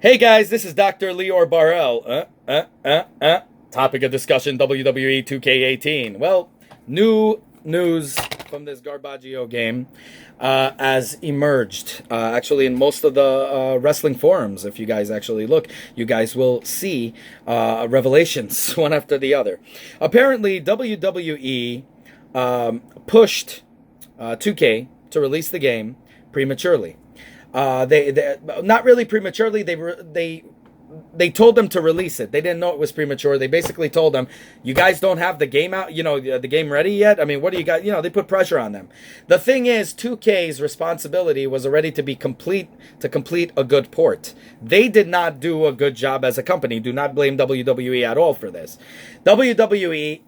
Hey guys, this is Dr. Leor Barrell. Topic of discussion WWE 2K18. Well, new news from this Garbaggio game has emerged. Actually, in most of the wrestling forums, if you guys actually look, you guys will see revelations one after the other. Apparently, WWE pushed 2K to release the game prematurely. They not really prematurely. They told them to release it. They didn't know it was premature. They basically told them, "You guys don't have the game out. The game ready yet. I mean, what do you got? They put pressure on them. The thing is, 2K's responsibility was already to complete a good port. They did not do a good job as a company. Do not blame WWE at all for this. WWE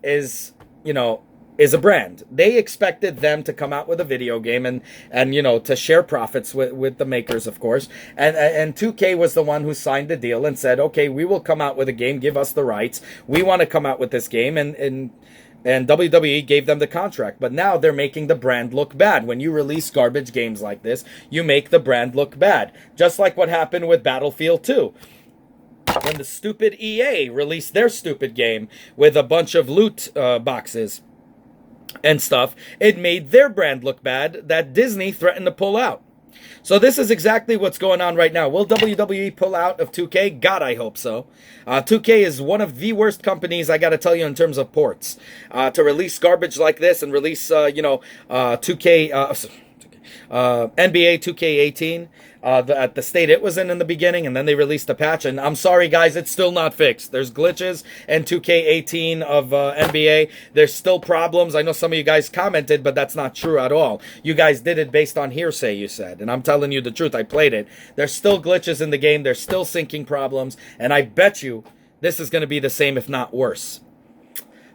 is a brand. They expected them to come out with a video game and to share profits with the makers, of course. And 2K was the one who signed the deal and said, okay, we will come out with a game, give us the rights. We want to come out with this game, and WWE gave them the contract. But now they're making the brand look bad. When you release garbage games like this, you make the brand look bad. Just like what happened with Battlefield 2. When the stupid EA released their stupid game with a bunch of loot boxes and stuff, it made their brand look bad that Disney threatened to pull out. So this is exactly what's going on right now. Will WWE pull out of 2K? God, I hope so. 2K is one of the worst companies, I got to tell you, in terms of ports. To release garbage like this and release, 2K, NBA 2K18 at the state it was in the beginning, and then they released a patch, and I'm sorry guys, it's still not fixed. There's glitches in 2K18 of NBA. There's still problems. I know some of you guys commented, but that's not true at all. You guys did it based on hearsay, you said, and I'm telling you the truth. I played it. There's still glitches in the game. There's still syncing problems, and I bet you this is going to be the same, if not worse.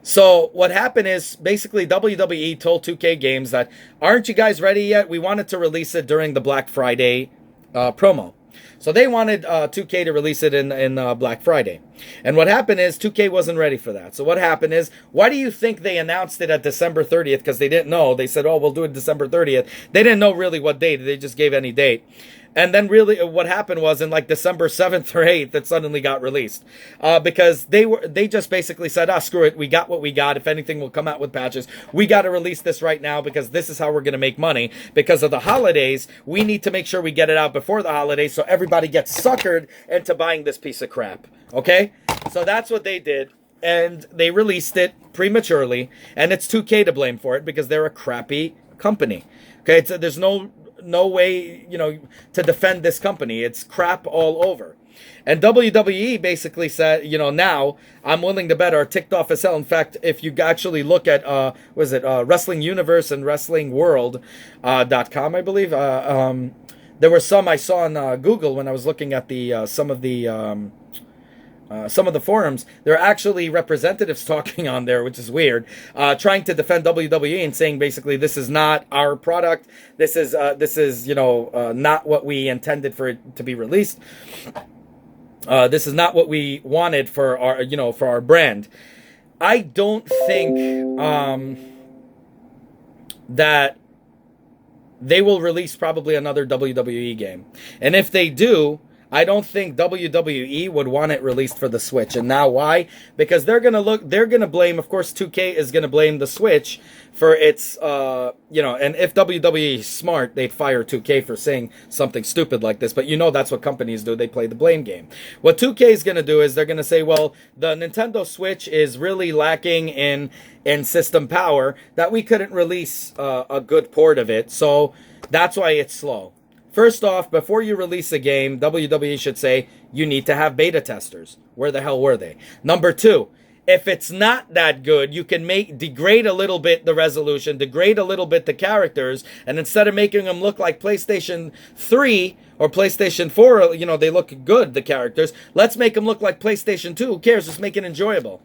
So what happened is basically WWE told 2K Games that, aren't you guys ready yet? We wanted to release it during the Black Friday promo. So they wanted 2K to release it in Black Friday. And what happened is 2K wasn't ready for that. So what happened is, why do you think they announced it at December 30th? Because they didn't know. They said, oh, we'll do it December 30th. They didn't know really what date. They just gave any date. And then really what happened was in like December 7th or 8th, it suddenly got released. Because they just basically said, screw it. We got what we got. If anything, we'll come out with patches. We got to release this right now because this is how we're going to make money. Because of the holidays, we need to make sure we get it out before the holidays so everybody gets suckered into buying this piece of crap. Okay? So that's what they did. And they released it prematurely. And it's 2K to blame for it because they're a crappy company. Okay? So there's no way, to defend this company. It's crap all over. And WWE basically said, now I'm willing to bet are ticked off as hell. In fact, if you actually look at, Wrestling Universe and WrestlingWorld.com, I believe, there were some I saw on Google when I was looking at some of the forums. There are actually representatives talking on there, which is weird, trying to defend WWE and saying basically this is not our product. This is not what we intended for it to be released. This is not what we wanted for our brand. I don't think that they will release probably another WWE game, and if they do, I don't think WWE would want it released for the Switch. And now why? Because they're going to blame, of course, 2K is going to blame the Switch for its, and if WWE is smart, they'd fire 2K for saying something stupid like this. But that's what companies do. They play the blame game. What 2K is going to do is they're going to say, well, the Nintendo Switch is really lacking in system power that we couldn't release a good port of it. So that's why it's slow. First off, before you release a game, WWE should say you need to have beta testers. Where the hell were they? Number two, if it's not that good, you can degrade a little bit the resolution, degrade a little bit the characters, and instead of making them look like PlayStation 3 or PlayStation 4, they look good, the characters, let's make them look like PlayStation 2. Who cares? Just make it enjoyable.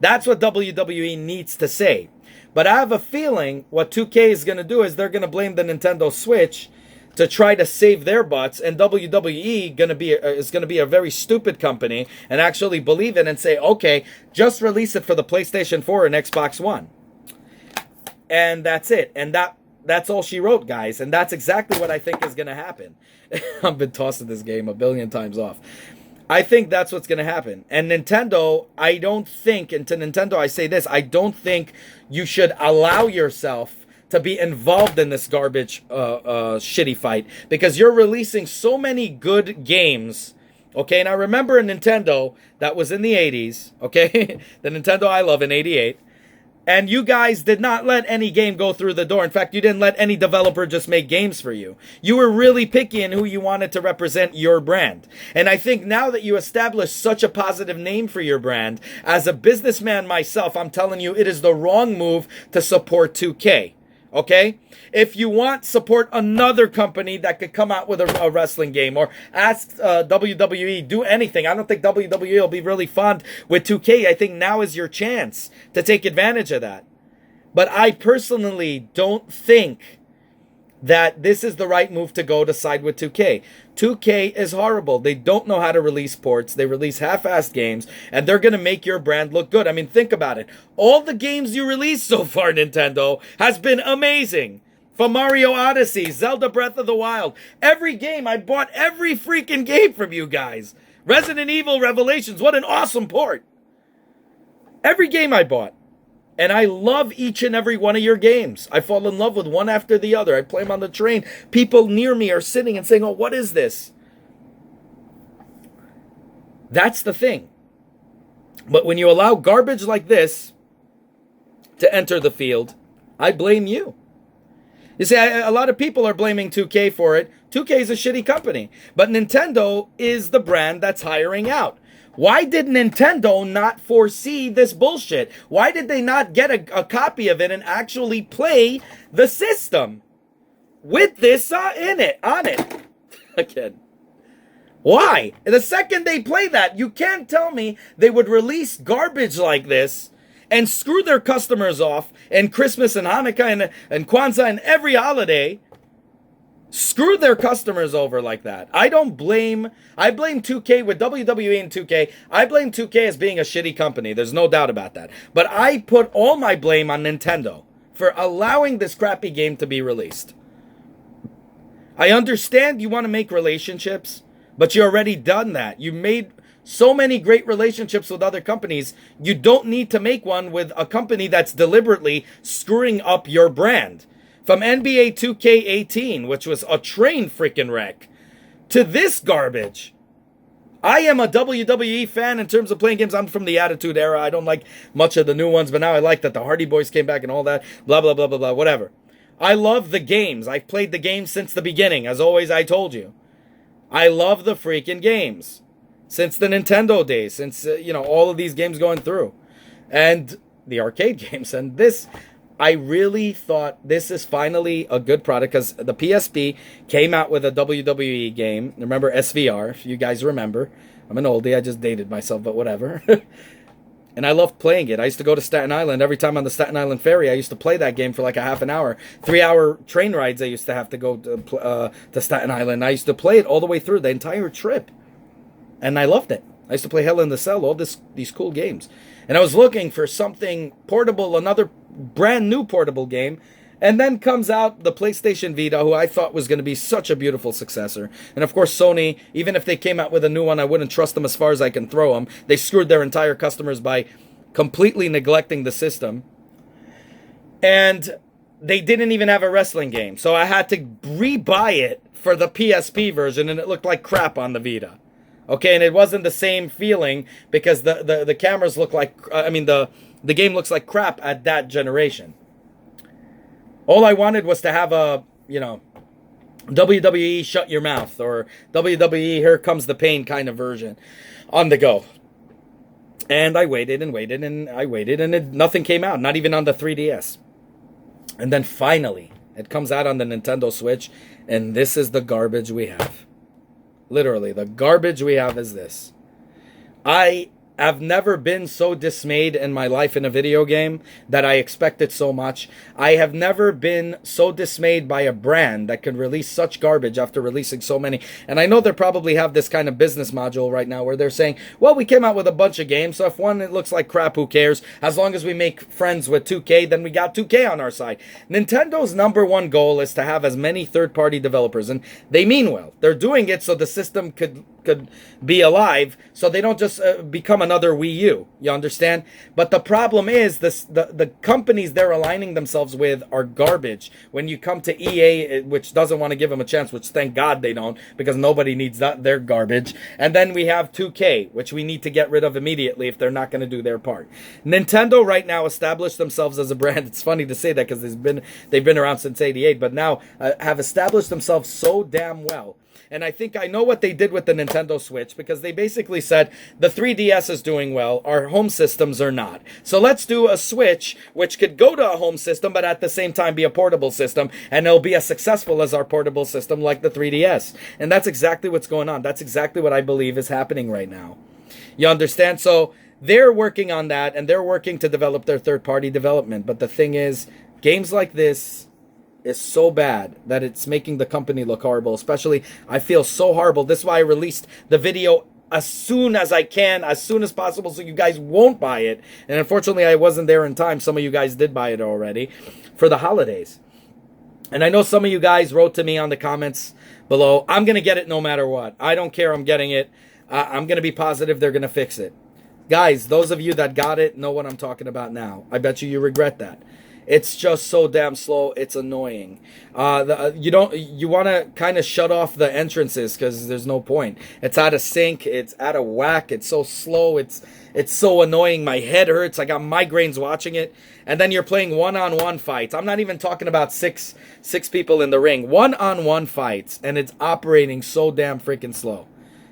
That's what WWE needs to say. But I have a feeling what 2K is going to do is they're going to blame the Nintendo Switch to try to save their butts, and WWE is going to be a very stupid company and actually believe it and say, okay, just release it for the PlayStation 4 and Xbox One. And that's it. And that's all she wrote, guys. And that's exactly what I think is going to happen. I've been tossing this game a billion times off. I think that's what's going to happen. And Nintendo, I don't think, and to Nintendo I say this, I don't think you should allow yourself to be involved in this garbage shitty fight, because you're releasing so many good games. Okay, and I remember a Nintendo that was in the 80s, okay? The Nintendo I love in 88. And you guys did not let any game go through the door. In fact, you didn't let any developer just make games for you. You were really picky in who you wanted to represent your brand. And I think now that you established such a positive name for your brand, as a businessman myself, I'm telling you, it is the wrong move to support 2K. Okay? If you want, support another company that could come out with a wrestling game, or ask WWE, do anything. I don't think WWE will be really fond with 2K. I think now is your chance to take advantage of that. But I personally don't think that this is the right move to go to side with 2K. 2K is horrible. They don't know how to release ports. They release half-assed games, and they're going to make your brand look good. I mean, think about it. All the games you released so far, Nintendo, has been amazing. From Mario Odyssey, Zelda Breath of the Wild. Every game, I bought every freaking game from you guys. Resident Evil Revelations, what an awesome port. Every game I bought. And I love each and every one of your games. I fall in love with one after the other. I play them on the train. People near me are sitting and saying, oh, what is this? That's the thing. But when you allow garbage like this to enter the field, I blame you. You see, a lot of people are blaming 2K for it. 2K is a shitty company. But Nintendo is the brand that's hiring out. Why did Nintendo not foresee this bullshit? Why did they not get a copy of it and actually play the system with this on it? Again. Why? The second they play that, you can't tell me they would release garbage like this and screw their customers off in Christmas and Hanukkah and Kwanzaa and every holiday. Screw their customers over like that. I blame 2K with WWE and 2K. I blame 2K as being a shitty company. There's no doubt about that. But I put all my blame on Nintendo for allowing this crappy game to be released. I understand you want to make relationships, but you already done that. You made so many great relationships with other companies. You don't need to make one with a company that's deliberately screwing up your brand. From NBA 2K18, which was a train freaking wreck, to this garbage. I am a WWE fan in terms of playing games. I'm from the Attitude Era. I don't like much of the new ones, but now I like that the Hardy Boys came back and all that. Blah, blah, blah, blah, blah, whatever. I love the games. I've played the games since the beginning. As always, I told you. I love the freaking games. Since the Nintendo days. Since, all of these games going through. And the arcade games. And this... I really thought this is finally a good product, because the PSP came out with a WWE game. Remember SVR, if you guys remember. I'm an oldie, I just dated myself, but whatever. And I loved playing it. I used to go to Staten Island. Every time on the Staten Island ferry, I used to play that game for like a half an hour. 3-hour train rides I used to have to go to Staten Island. I used to play it all the way through, the entire trip. And I loved it. I used to play Hell in the Cell, all these cool games. And I was looking for something portable, another brand new portable game. And then comes out the PlayStation Vita, who I thought was going to be such a beautiful successor. And of course, Sony, even if they came out with a new one, I wouldn't trust them as far as I can throw them. They screwed their entire customers by completely neglecting the system. And they didn't even have a wrestling game. So I had to re-buy it for the PSP version, and it looked like crap on the Vita. Okay, and it wasn't the same feeling because the cameras look like, the game looks like crap at that generation. All I wanted was to have a, WWE Shut Your Mouth or WWE Here Comes the Pain kind of version on the go. And I waited and waited and I waited, and nothing came out, not even on the 3DS. And then finally, it comes out on the Nintendo Switch, and this is the garbage we have. Literally, the garbage we have is this. I I've never been so dismayed in my life in a video game that I expected so much. I have never been so dismayed by a brand that can release such garbage after releasing so many. And I know they probably have this kind of business module right now where they're saying, well, we came out with a bunch of games, so if one it looks like crap, who cares? As long as we make friends with 2K, then we got 2K on our side. Nintendo's number one goal is to have as many third-party developers, and they mean well. They're doing it so the system could be alive, so they don't just become another Wii U. You understand? But the problem is the companies they're aligning themselves with are garbage. When you come to EA, which doesn't want to give them a chance, which thank God they don't, because nobody needs that. They're garbage. And then we have 2K, which we need to get rid of immediately if they're not going to do their part. Nintendo right now established themselves as a brand. It's funny to say that because they've been around since '88, but now have established themselves so damn well. And I think I know what they did with the Nintendo Switch, because they basically said the 3DS is doing well, our home systems are not. So let's do a Switch which could go to a home system but at the same time be a portable system, and it'll be as successful as our portable system like the 3DS. And that's exactly what's going on. That's exactly what I believe is happening right now. You understand? So they're working on that, and they're working to develop their third-party development. But the thing is, games like this is so bad that it's making the company look horrible. Especially, I feel so horrible. This is why I released the video as soon as I can, as soon as possible, so you guys won't buy it. And unfortunately, I wasn't there in time. Some of you guys did buy it already for the holidays. And I know some of you guys wrote to me on the comments below, I'm going to get it no matter what. I don't care, I'm getting it. I'm going to be positive they're going to fix it. Guys, those of you that got it know what I'm talking about now. I bet you regret that. It's just so damn slow. It's annoying. You want to kind of shut off the entrances because there's no point. It's out of sync. It's out of whack. It's so slow. It's so annoying. My head hurts. I got migraines watching it. And then you're playing one-on-one fights. I'm not even talking about six people in the ring. One-on-one fights, and it's operating so damn freaking slow.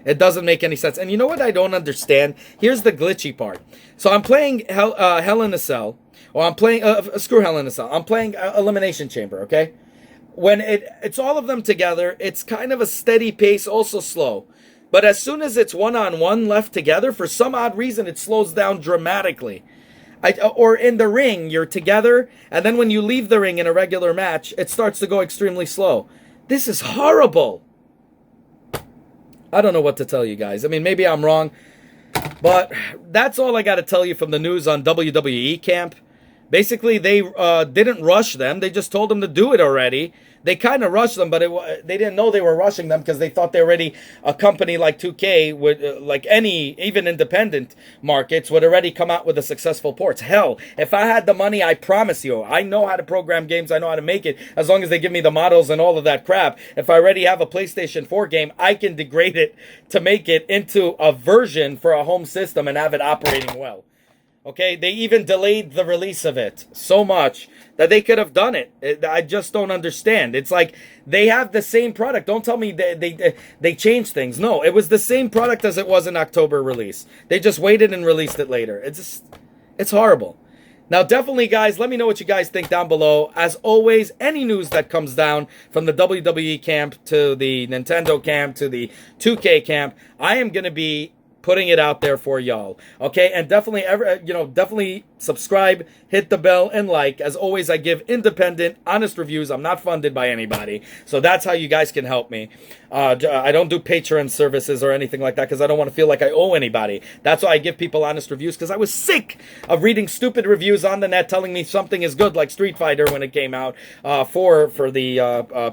It doesn't make any sense. And you know what I don't understand? Here's the glitchy part. So I'm playing Hell in a Cell. Or I'm playing, screw Hell in a Cell. I'm playing Elimination Chamber, okay? When it's all of them together, it's kind of a steady pace, also slow. But as soon as it's one-on-one left together, for some odd reason, it slows down dramatically. Or in the ring, you're together, and then when you leave the ring in a regular match, it starts to go extremely slow. This is horrible. I don't know what to tell you guys. I mean, maybe I'm wrong, but that's all I got to tell you from the news on WWE Camp. Basically, they didn't rush them. They just told them to do it already. They kind of rushed them, but they didn't know they were rushing them because they thought they already, a company like 2K, would, like any, even independent markets, would already come out with a successful ports. Hell, if I had the money, I promise you, I know how to program games, I know how to make it, as long as they give me the models and all of that crap. If I already have a PlayStation 4 game, I can degrade it to make it into a version for a home system and have it operating well. Okay, they even delayed the release of it so much that they could have done it. I just don't understand. It's like they have the same product. Don't tell me they changed things. No, it was the same product as it was in October release. They just waited and released it later. It's horrible. Now, definitely, guys, let me know what you guys think down below. As always, any news that comes down from the WWE camp to the Nintendo camp to the 2K camp, I am going to be putting it out there for y'all. Okay, and definitely definitely subscribe, hit the bell, and like. As always, I give independent, honest reviews. I'm not funded by anybody, so that's how you guys can help me. I don't do Patreon services or anything like that because I don't want to feel like I owe anybody. That's why I give people honest reviews, because I was sick of reading stupid reviews on the net telling me something is good, like Street Fighter when it came out for the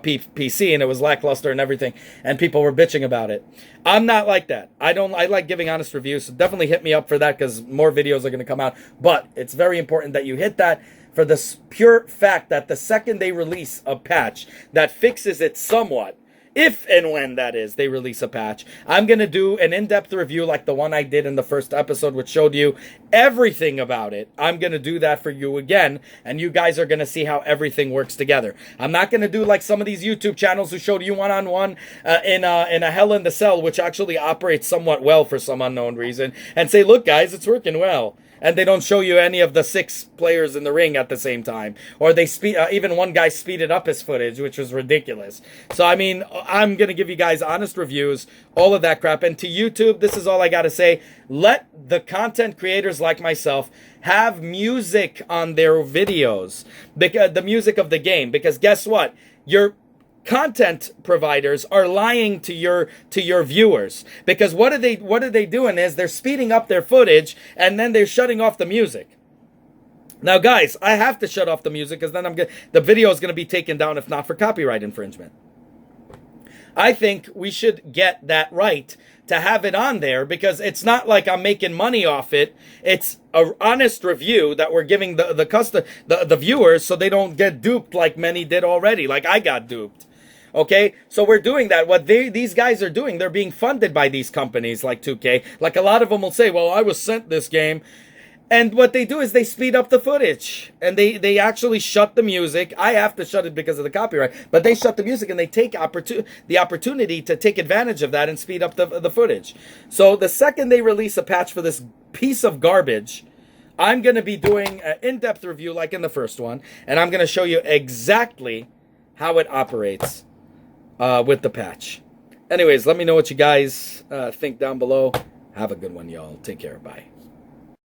PC, and it was lackluster and everything, and people were bitching about it. I'm not like that. I like giving honest reviews, so definitely hit me up for that because more videos are going to come out. But it's very important that you hit that for the pure fact that the second they release a patch that fixes it somewhat, if and when that is, they release a patch, I'm going to do an in-depth review like the one I did in the first episode, which showed you everything about it. I'm going to do that for you again, and you guys are going to see how everything works together. I'm not going to do like some of these YouTube channels who showed you one-on-one in a Hell in the Cell, which actually operates somewhat well for some unknown reason, and say, look, guys, it's working well. and they don't show you any of the 6 players in the ring at the same time, or they speed. Even one guy speeded up his footage, which was ridiculous. So I mean, I'm gonna give you guys honest reviews, all of that crap. And to YouTube, this is all I gotta say: let the content creators like myself have music on their videos, because the music of the game. Because guess what? Your content providers are lying to your viewers, because what are they doing is they're speeding up their footage and then they're shutting off the music. Now guys, I have to shut off the music, because then the video is going to be taken down if not for copyright infringement. I think we should get that right to have it on there, because it's not like I'm making money off it. It's an honest review that we're giving the viewers, so they don't get duped like many did already, like I got duped. Okay, so we're doing that. What these guys are doing, they're being funded by these companies like 2K. Like a lot of them will say, well, I was sent this game. And what they do is they speed up the footage. And they actually shut the music. I have to shut it because of the copyright. But they shut the music, and they take the opportunity to take advantage of that and speed up the footage. So the second they release a patch for this piece of garbage, I'm going to be doing an in-depth review like in the first one. And I'm going to show you exactly how it operates with the patch. Anyways, let me know what you guys think down below. Have a good one, y'all. Take care. Bye.